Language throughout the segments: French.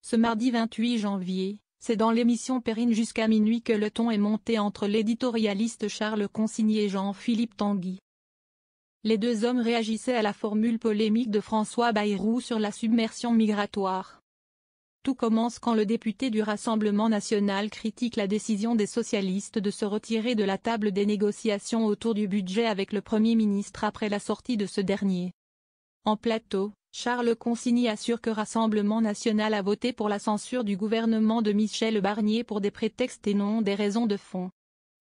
Ce mardi 28 janvier, c'est dans l'émission Perrine jusqu'à minuit que le ton est monté entre l'éditorialiste Charles Consigny et Jean-Philippe Tanguy. Les deux hommes réagissaient à la formule polémique de François Bayrou sur la submersion migratoire. Tout commence quand le député du Rassemblement national critique la décision des socialistes de se retirer de la table des négociations autour du budget avec le Premier ministre après la sortie de ce dernier. En plateau, Charles Consigny assure que Rassemblement national a voté pour la censure du gouvernement de Michel Barnier pour des prétextes et non des raisons de fond.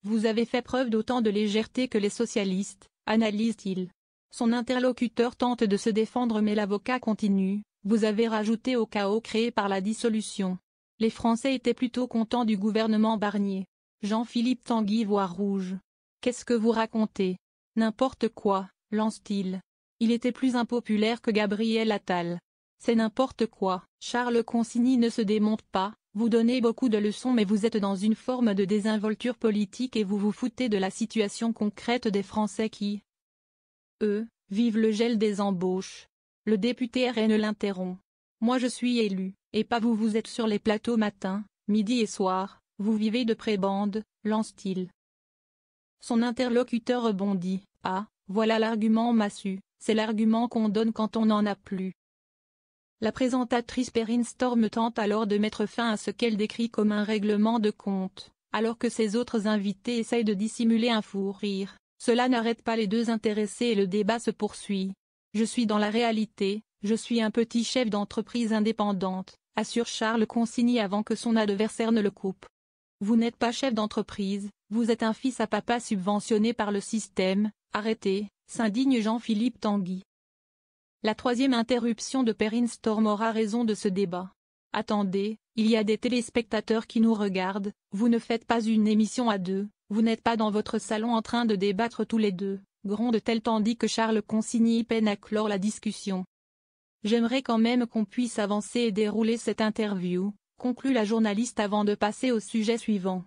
Vous avez fait preuve d'autant de légèreté que les socialistes, analyse-t-il. Son interlocuteur tente de se défendre mais l'avocat continue. Vous avez rajouté au chaos créé par la dissolution. Les Français étaient plutôt contents du gouvernement Barnier. Jean-Philippe Tanguy voit rouge. Qu'est-ce que vous racontez? N'importe quoi, lance-t-il. Il était plus impopulaire que Gabriel Attal. C'est n'importe quoi. Charles Consigny ne se démonte pas. Vous donnez beaucoup de leçons mais vous êtes dans une forme de désinvolture politique et vous vous foutez de la situation concrète des Français qui, eux, vivent le gel des embauches. Le député RN l'interrompt. Moi je suis élu, et pas vous. Vous êtes sur les plateaux matin, midi et soir, vous vivez de prébende, lance-t-il. Son interlocuteur rebondit. Ah, voilà l'argument massue, c'est l'argument qu'on donne quand on n'en a plus. La présentatrice Perrine Storm tente alors de mettre fin à ce qu'elle décrit comme un règlement de compte, alors que ses autres invités essayent de dissimuler un fou rire. Cela n'arrête pas les deux intéressés et le débat se poursuit. Je suis dans la réalité, je suis un petit chef d'entreprise indépendante, assure Charles Consigny avant que son adversaire ne le coupe. Vous n'êtes pas chef d'entreprise, vous êtes un fils à papa subventionné par le système, arrêtez, s'indigne Jean-Philippe Tanguy. La troisième interruption de Perrine Storm aura raison de ce débat. Attendez, il y a des téléspectateurs qui nous regardent, vous ne faites pas une émission à deux, vous n'êtes pas dans votre salon en train de débattre tous les deux, gronde-t-elle tandis que Charles Consigny peine à clore la discussion. J'aimerais quand même qu'on puisse avancer et dérouler cette interview, conclut la journaliste avant de passer au sujet suivant.